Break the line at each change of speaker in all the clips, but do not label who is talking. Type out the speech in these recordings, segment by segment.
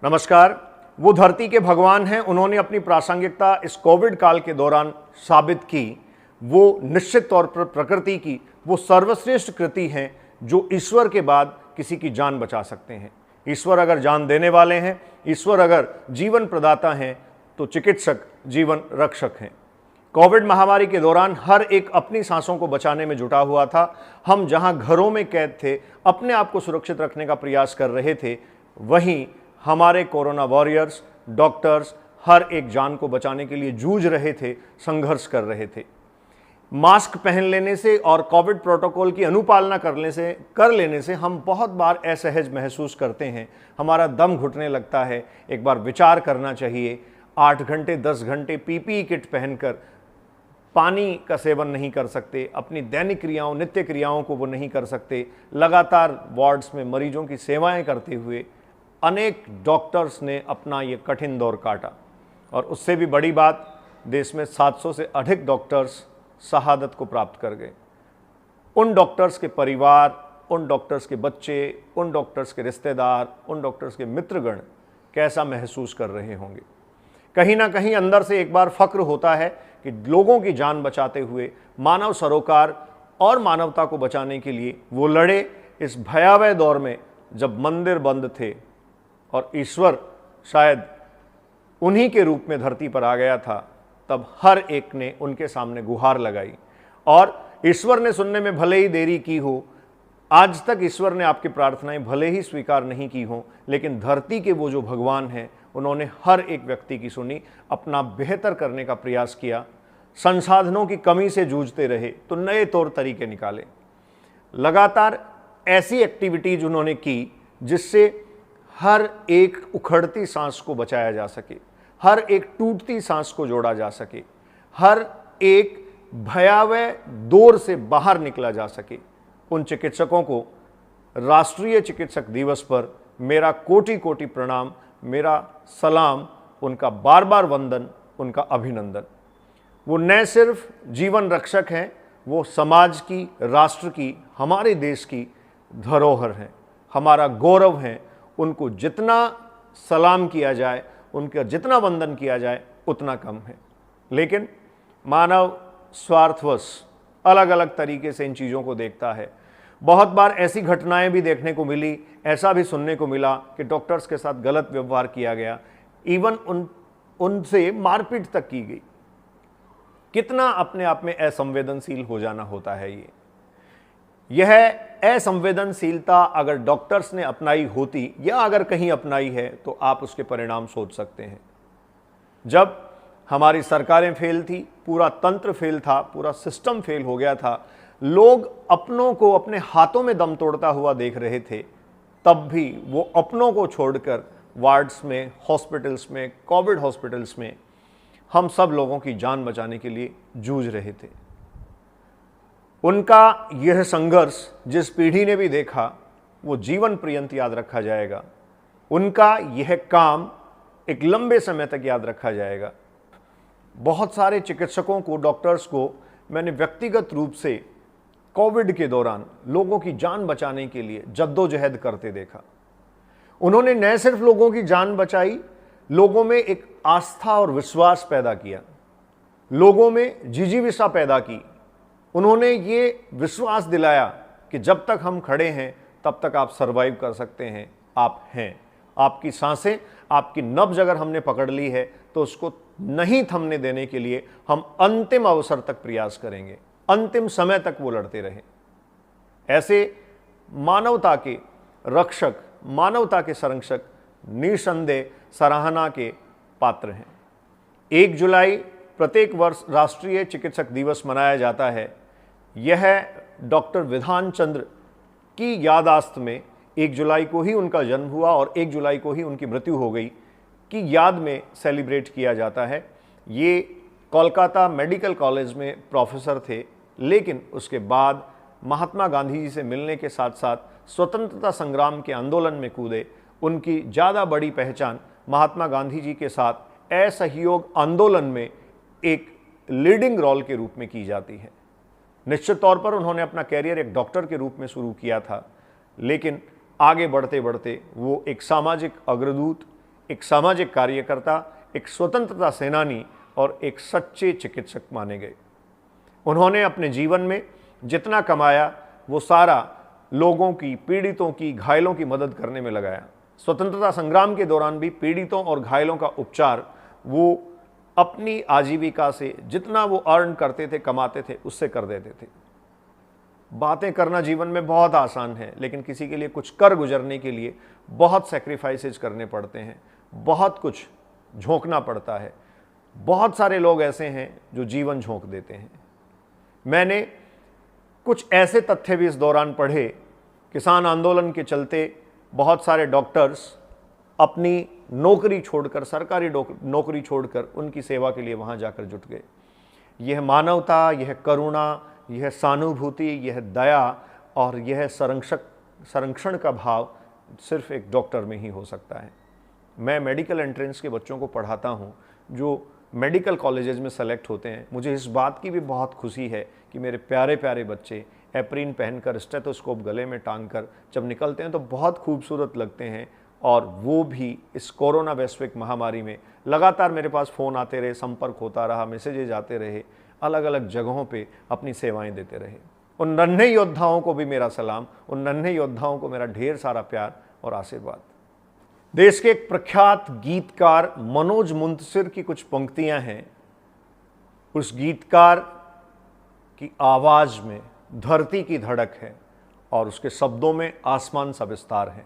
नमस्कार। वो धरती के भगवान हैं, उन्होंने अपनी प्रासंगिकता इस कोविड काल के दौरान साबित की। वो निश्चित तौर पर प्रकृति की वो सर्वश्रेष्ठ कृति हैं जो ईश्वर के बाद किसी की जान बचा सकते हैं। ईश्वर अगर जान देने वाले हैं, ईश्वर अगर जीवन प्रदाता हैं, तो चिकित्सक जीवन रक्षक हैं। कोविड महामारी के दौरान हर एक अपनी सांसों को बचाने में जुटा हुआ था। हम जहां घरों में कैद थे, अपने आप को सुरक्षित रखने का प्रयास कर रहे थे, वहीं हमारे कोरोना वॉरियर्स, डॉक्टर्स हर एक जान को बचाने के लिए जूझ रहे थे, संघर्ष कर रहे थे। मास्क पहन लेने से और कोविड प्रोटोकॉल की अनुपालना कर लेने से हम बहुत बार असहज महसूस करते हैं, हमारा दम घुटने लगता है। एक बार विचार करना चाहिए। 8 घंटे 10 घंटे पीपीई किट पहनकर पानी का सेवन नहीं कर सकते, अपनी दैनिक क्रियाओं, नित्य क्रियाओं को वो नहीं कर सकते। लगातार वार्ड्स में मरीजों की सेवाएं करते हुए अनेक डॉक्टर्स ने अपना ये कठिन दौर काटा। और उससे भी बड़ी बात, देश में 700 से अधिक डॉक्टर्स शहादत को प्राप्त कर गए। उन डॉक्टर्स के परिवार, उन डॉक्टर्स के बच्चे, उन डॉक्टर्स के रिश्तेदार, उन डॉक्टर्स के मित्रगण कैसा महसूस कर रहे होंगे। कहीं ना कहीं अंदर से एक बार फक्र होता है कि लोगों की जान बचाते हुए, मानव सरोकार और मानवता को बचाने के लिए वो लड़े। इस भयावह दौर में जब मंदिर बंद थे और ईश्वर शायद उन्हीं के रूप में धरती पर आ गया था, तब हर एक ने उनके सामने गुहार लगाई। और ईश्वर ने सुनने में भले ही देरी की हो, आज तक ईश्वर ने आपकी प्रार्थनाएं भले ही स्वीकार नहीं की हों, लेकिन धरती के वो जो भगवान हैं, उन्होंने हर एक व्यक्ति की सुनी, अपना बेहतर करने का प्रयास किया। संसाधनों की कमी से जूझते रहे तो नए तौर तरीके निकाले। लगातार ऐसी एक्टिविटीज उन्होंने की जिससे हर एक उखड़ती सांस को बचाया जा सके, हर एक टूटती सांस को जोड़ा जा सके, हर एक भयावह दौर से बाहर निकला जा सके। उन चिकित्सकों को राष्ट्रीय चिकित्सक दिवस पर मेरा कोटि कोटि प्रणाम, मेरा सलाम, उनका बार बार वंदन, उनका अभिनंदन। वो न सिर्फ जीवन रक्षक हैं, वो समाज की, राष्ट्र की, हमारे देश की धरोहर हैं, हमारा गौरव हैं। उनको जितना सलाम किया जाए, उनका जितना वंदन किया जाए, उतना कम है। लेकिन मानव स्वार्थवश अलग अलग तरीके से इन चीज़ों को देखता है। बहुत बार ऐसी घटनाएं भी देखने को मिली, ऐसा भी सुनने को मिला कि डॉक्टर्स के साथ गलत व्यवहार किया गया, इवन उनसे मारपीट तक की गई। कितना अपने आप में असंवेदनशील हो जाना होता है यह असंवेदनशीलता अगर डॉक्टर्स ने अपनाई होती या अगर कहीं अपनाई है तो आप उसके परिणाम सोच सकते हैं। जब हमारी सरकारें फेल थी, पूरा तंत्र फेल था, पूरा सिस्टम फेल हो गया था, लोग अपनों को अपने हाथों में दम तोड़ता हुआ देख रहे थे, तब भी वो अपनों को छोड़कर वार्ड्स में, हॉस्पिटल्स में, कोविड हॉस्पिटल्स में हम सब लोगों की जान बचाने के लिए जूझ रहे थे। उनका यह संघर्ष जिस पीढ़ी ने भी देखा, वो जीवन पर्यंत याद रखा जाएगा। उनका यह काम एक लंबे समय तक याद रखा जाएगा। बहुत सारे चिकित्सकों को, डॉक्टर्स को मैंने व्यक्तिगत रूप से कोविड के दौरान लोगों की जान बचाने के लिए जद्दोजहद करते देखा। उन्होंने न सिर्फ लोगों की जान बचाई, लोगों में एक आस्था और विश्वास पैदा किया, लोगों में जिजीविषा पैदा की। उन्होंने ये विश्वास दिलाया कि जब तक हम खड़े हैं तब तक आप सरवाइव कर सकते हैं, आप हैं। आपकी सांसें, आपकी नब्ज अगर हमने पकड़ ली है तो उसको नहीं थमने देने के लिए हम अंतिम अवसर तक प्रयास करेंगे, अंतिम समय तक वो लड़ते रहे। ऐसे मानवता के रक्षक, मानवता के संरक्षक निसंदेह सराहना के पात्र हैं। 1 जुलाई प्रत्येक वर्ष राष्ट्रीय चिकित्सक दिवस मनाया जाता है। यह डॉक्टर विधान चंद्र की यादाश्त में 1 जुलाई को ही उनका जन्म हुआ और 1 जुलाई को ही उनकी मृत्यु हो गई की याद में सेलिब्रेट किया जाता है। ये कोलकाता मेडिकल कॉलेज में प्रोफेसर थे, लेकिन उसके बाद महात्मा गांधी जी से मिलने के साथ साथ स्वतंत्रता संग्राम के आंदोलन में कूदे। उनकी ज़्यादा बड़ी पहचान महात्मा गांधी जी के साथ असहयोग आंदोलन में एक लीडिंग रोल के रूप में की जाती है। निश्चित तौर पर उन्होंने अपना कैरियर एक डॉक्टर के रूप में शुरू किया था, लेकिन आगे बढ़ते बढ़ते वो एक सामाजिक अग्रदूत, एक सामाजिक कार्यकर्ता, एक स्वतंत्रता सेनानी और एक सच्चे चिकित्सक माने गए। उन्होंने अपने जीवन में जितना कमाया वो सारा लोगों की, पीड़ितों की, घायलों की मदद करने में लगाया। स्वतंत्रता संग्राम के दौरान भी पीड़ितों और घायलों का उपचार वो अपनी आजीविका से जितना वो अर्न करते थे, कमाते थे, उससे कर देते थे। बातें करना जीवन में बहुत आसान है, लेकिन किसी के लिए कुछ कर गुजरने के लिए बहुत सेक्रीफाइसेज करने पड़ते हैं, बहुत कुछ झोंकना पड़ता है। बहुत सारे लोग ऐसे हैं जो जीवन झोंक देते हैं। मैंने कुछ ऐसे तथ्य भी इस दौरान पढ़े। किसान आंदोलन के चलते बहुत सारे डॉक्टर्स अपनी नौकरी छोड़कर, सरकारी नौकरी छोड़कर उनकी सेवा के लिए वहाँ जाकर जुट गए। यह मानवता, यह करुणा, यह सहानुभूति, यह दया और यह संरक्षण का भाव सिर्फ एक डॉक्टर में ही हो सकता है। मैं मेडिकल एंट्रेंस के बच्चों को पढ़ाता हूँ जो मेडिकल कॉलेजेस में सेलेक्ट होते हैं। मुझे इस बात की भी बहुत खुशी है कि मेरे प्यारे प्यारे बच्चे एप्रिन पहनकर, स्टेथोस्कोप गले में टांग कर जब निकलते हैं तो बहुत खूबसूरत लगते हैं। और वो भी इस कोरोना वैश्विक महामारी में लगातार मेरे पास फ़ोन आते रहे, संपर्क होता रहा, मैसेजेज आते रहे, अलग अलग जगहों पे अपनी सेवाएं देते रहे। उन नन्हे योद्धाओं को भी मेरा सलाम, उन नन्हे योद्धाओं को मेरा ढेर सारा प्यार और आशीर्वाद। देश के एक प्रख्यात गीतकार मनोज मुंतशिर की कुछ पंक्तियां हैं। उस गीतकार की आवाज़ में धरती की धड़क है और उसके शब्दों में आसमान सा विस्तार है।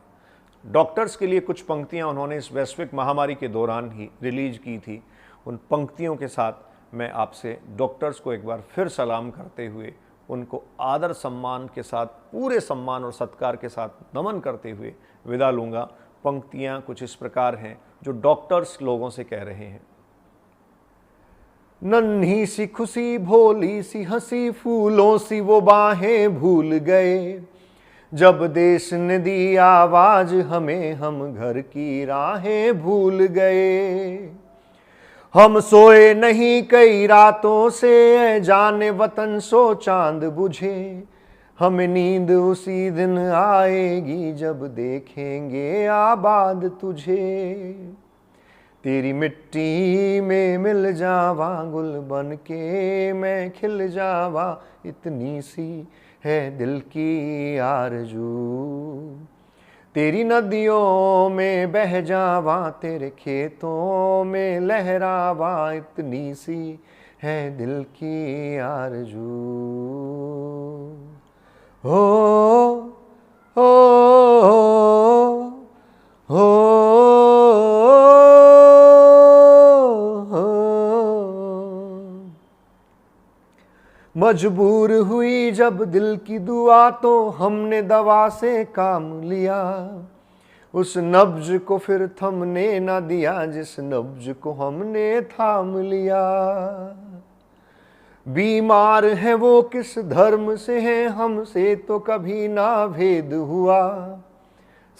डॉक्टर्स के लिए कुछ पंक्तियां उन्होंने इस वैश्विक महामारी के दौरान ही रिलीज की थी। उन पंक्तियों के साथ मैं आपसे डॉक्टर्स को एक बार फिर सलाम करते हुए, उनको आदर सम्मान के साथ, पूरे सम्मान और सत्कार के साथ नमन करते हुए विदा लूँगा। पंक्तियाँ कुछ इस प्रकार हैं जो डॉक्टर्स लोगों से कह रहे हैं। नन्ही सी खुशी, भोली सी हंसी, फूलों सी वो बाहें भूल गए। जब देश ने दी आवाज हमें, हम घर की राहें भूल गए। हम सोए नहीं कई रातों से, जाने वतन सो चांद बुझे। हमें नींद उसी दिन आएगी जब देखेंगे आबाद तुझे। तेरी मिट्टी में मिल जावा, गुल बन के मैं खिल जावा, इतनी सी है दिल की आरज़ू। तेरी नदियों में बह जावा, तेरे खेतों में लहरावा, इतनी सी है दिल की आरज़ू। हो हो हो मजबूर हुई जब दिल की दुआ, तो हमने दवा से काम लिया। उस नब्ज को फिर थमने ना दिया, जिस नब्ज को हमने थाम लिया। बीमार है वो किस धर्म से है, हमसे तो कभी ना भेद हुआ।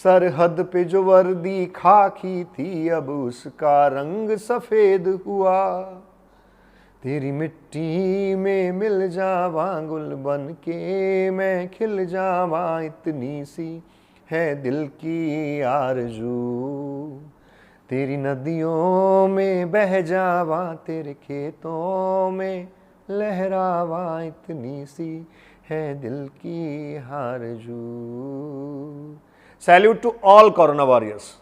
सरहद पे जो वर्दी खाकी थी, अब उसका रंग सफेद हुआ। तेरी मिट्टी में मिल जावा, गुल बन के मैं खिल जावा, इतनी सी है दिल की आरज़ू। तेरी नदियों में बह जावा, तेरे खेतों में लहरावा, इतनी सी है दिल की आरज़ू। Salute to all corona warriors.